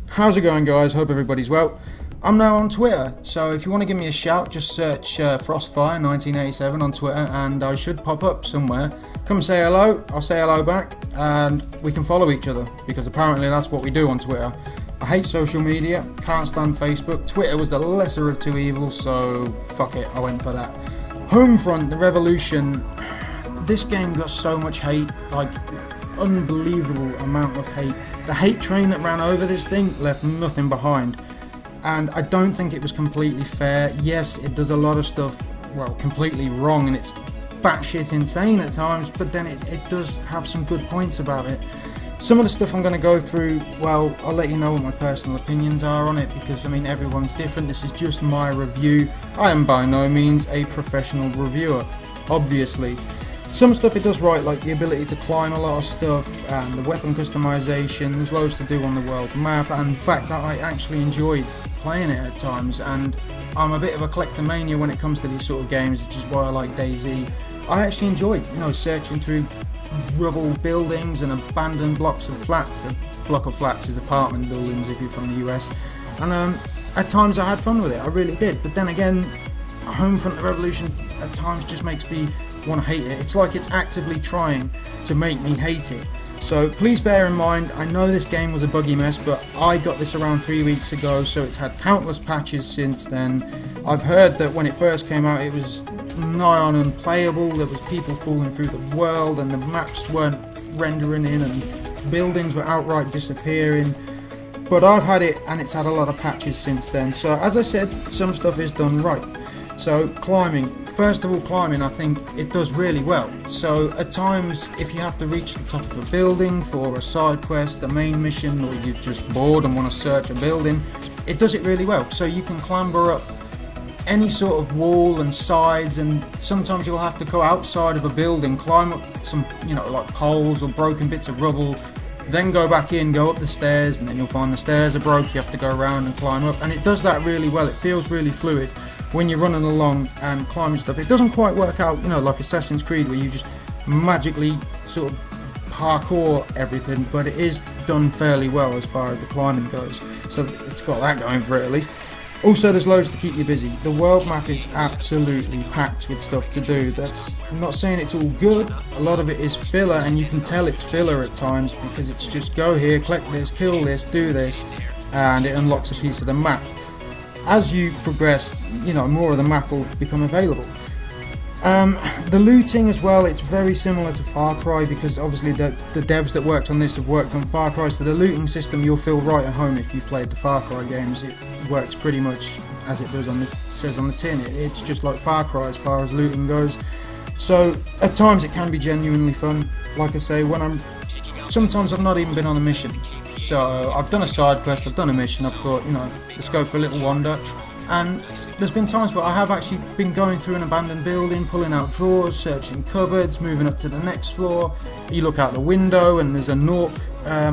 How's it going, guys? Hope everybody's well. I'm now on Twitter, so if you want to give me a shout, just search Frostfire1987 on Twitter and I should pop up somewhere. Come say hello, I'll say hello back, and we can follow each other, because apparently that's what we do on Twitter. I hate social media, can't stand Facebook. Twitter was the lesser of two evils, so fuck it, I went for that. Homefront, the Revolution. This game got so much hate, like unbelievable amount of hate. The hate train that ran over this thing left nothing behind, and I don't think it was completely fair. Yes, it does a lot of stuff, well, completely wrong, and it's batshit insane at times, but then it does have some good points about it. Some of the stuff I'm going to go through, well, I'll let you know what my personal opinions are on it, because I mean, everyone's different. This is just my review. I am by no means a professional reviewer, obviously. Some stuff it does right, like the ability to climb a lot of stuff, and the weapon customization. There's loads to do on the world map, and the fact that I actually enjoyed playing it at times, and I'm a bit of a collectomania when it comes to these sort of games, which is why I like DayZ. I actually enjoyed, you know, searching through rubble buildings and abandoned blocks of flats. A block of flats is apartment buildings if you're from the US, and at times I had fun with it, I really did. But then again, Homefront the Revolution at times just makes me want to hate it. It's like it's actively trying to make me hate it. So please bear in mind, I know this game was a buggy mess, but I got this around 3 weeks ago, so it's had countless patches since then. I've heard that when it first came out it was nigh on unplayable. There was people falling through the world, and the maps weren't rendering in, and buildings were outright disappearing. But I've had it, and it's had a lot of patches since then. So as I said, some stuff is done right. So climbing, first of all, climbing, I think it does really well. So at times, if you have to reach the top of a building for a side quest, a main mission, or you're just bored and want to search a building, it does it really well. So you can clamber up any sort of wall and sides, and sometimes you'll have to go outside of a building, climb up some, you know, like poles or broken bits of rubble, then go back in, go up the stairs, and then you'll find the stairs are broke, you have to go around and climb up, and it does that really well. It feels really fluid when you're running along and climbing stuff. It doesn't quite work out, you know, like Assassin's Creed, where you just magically sort of parkour everything, but it is done fairly well as far as the climbing goes, so it's got that going for it at least. Also, there's loads to keep you busy. The world map is absolutely packed with stuff to do. I'm not saying it's all good, a lot of it is filler, and you can tell it's filler at times, because it's just go here, collect this, kill this, do this, and it unlocks a piece of the map. As you progress, you know, more of the map will become available. The looting as well, it's very similar to Far Cry, because obviously the devs that worked on this have worked on Far Cry, so the looting system, you'll feel right at home if you've played the Far Cry games. It works pretty much as it does on this, says on the tin. It's just like Far Cry as far as looting goes. So at times it can be genuinely fun. Like I say, sometimes I've not even been on a mission. So I've done a side quest, I've done a mission, I've thought, you know, let's go for a little wander. And there's been times where I have actually been going through an abandoned building, pulling out drawers, searching cupboards, moving up to the next floor. You look out the window and there's a Nork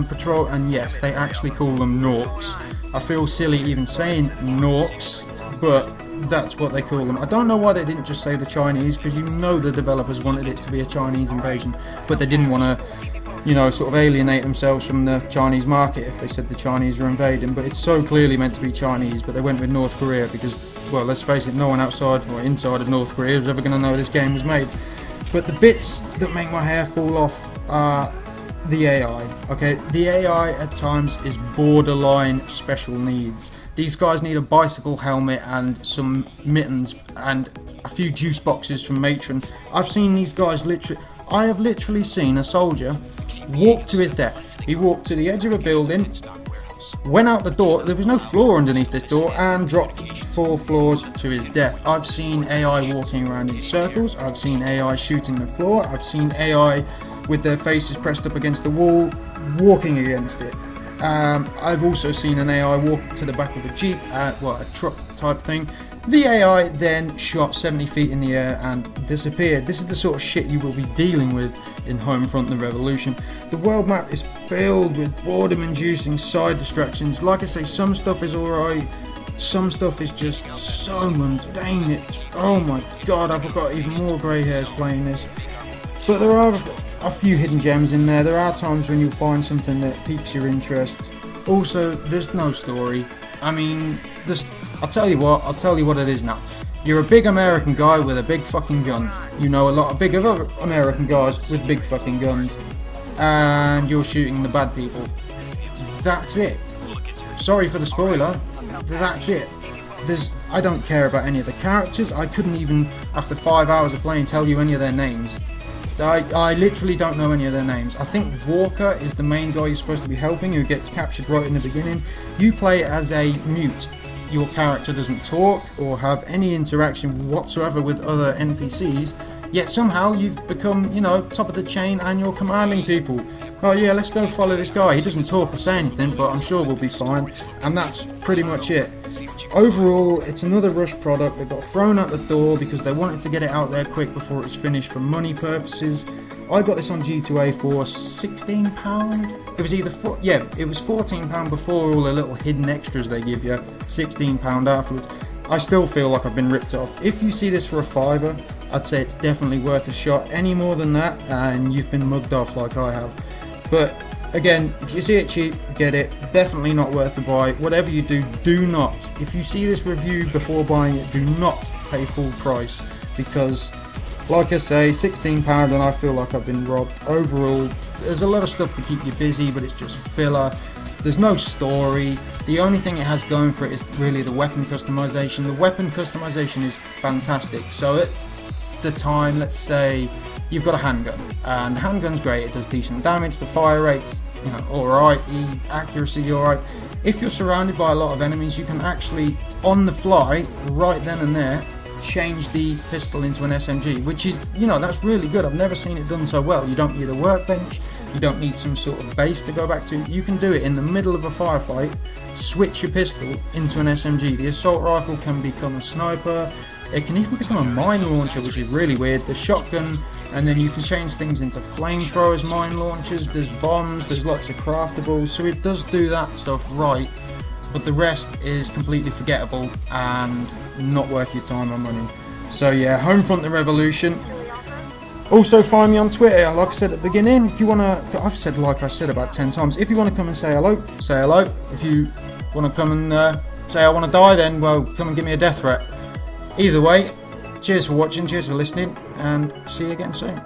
patrol, and yes, they actually call them Norks. I feel silly even saying Norks, but that's what they call them. I don't know why they didn't just say the Chinese, because you know the developers wanted it to be a Chinese invasion, but they didn't want to, you know, sort of alienate themselves from the Chinese market if they said the Chinese were invading. But it's so clearly meant to be Chinese, but they went with North Korea because, well, let's face it, no one outside or inside of North Korea was ever going to know this game was made. But the bits that make my hair fall off are the AI. Okay, the AI at times is borderline special needs. These guys need a bicycle helmet and some mittens and a few juice boxes from Matron. I've seen these guys I have literally seen a soldier walk to his death. He walked to the edge of a building, went out the door, there was no floor underneath this door, and dropped 4 floors to his death. I've seen AI walking around in circles, I've seen AI shooting the floor, I've seen AI with their faces pressed up against the wall, walking against it. I've also seen an AI walk to the back of a Jeep, a truck type thing. The AI then shot 70 feet in the air and disappeared. This is the sort of shit you will be dealing with in Homefront the Revolution. The world map is filled with boredom-inducing side distractions. Like I say, some stuff is alright, some stuff is just so mundane. Oh my god, I've got even more grey hairs playing this. But there are a few hidden gems in there. There are times when you'll find something that piques your interest. Also, there's no story. I mean, I'll tell you what it is now. You're a big American guy with a big fucking gun. You know a lot of big other American guys with big fucking guns. And you're shooting the bad people. That's it. Sorry for the spoiler. That's it. I don't care about any of the characters. I couldn't even, after 5 hours of playing, tell you any of their names. I literally don't know any of their names. I think Walker is the main guy you're supposed to be helping, who gets captured right in the beginning. You play as a mute. Your character doesn't talk or have any interaction whatsoever with other NPCs, yet somehow you've become, you know, top of the chain and you're commanding people. Oh yeah, let's go follow this guy. He doesn't talk or say anything, but I'm sure we'll be fine. And that's pretty much it. Overall, it's another rush product that got thrown out the door because they wanted to get it out there quick before it's finished for money purposes. I got this on G2A for £16. It was either it was £14 before all the little hidden extras they give you, £16 afterwards. I still feel like I've been ripped off. If you see this for a £5, I'd say it's definitely worth a shot. Any more than that, and you've been mugged off like I have. But again, if you see it cheap, get it. Definitely not worth the buy. Whatever you do, do not. If you see this review before buying it, do not pay full price, because, like I say, £16 and I feel like I've been robbed. Overall, there's a lot of stuff to keep you busy, but it's just filler. There's no story. The only thing it has going for it is really the weapon customization. The weapon customization is fantastic. So at the time, let's say you've got a handgun, and the handgun's great, it does decent damage, the fire rate's, you know, alright, the accuracy's alright. If you're surrounded by a lot of enemies, you can actually, on the fly, right then and there, change the pistol into an SMG, which is, you know, that's really good. I've never seen it done so well. You don't need a workbench, you don't need some sort of base to go back to. You can do it in the middle of a firefight, switch your pistol into an SMG. The assault rifle can become a sniper. It can even become a mine launcher, which is really weird. The shotgun, and then you can change things into flamethrowers, mine launchers, there's bombs, there's lots of craftables, so it does do that stuff right, but the rest is completely forgettable and not worth your time or money. So yeah, Homefront the Revolution. Also find me on Twitter, like I said at the beginning. If you want to, I've said like I said about 10 times, if you want to come and say hello, say hello. If you want to come and say I want to die, then well, come and give me a death threat. Either way, cheers for watching, cheers for listening, and see you again soon.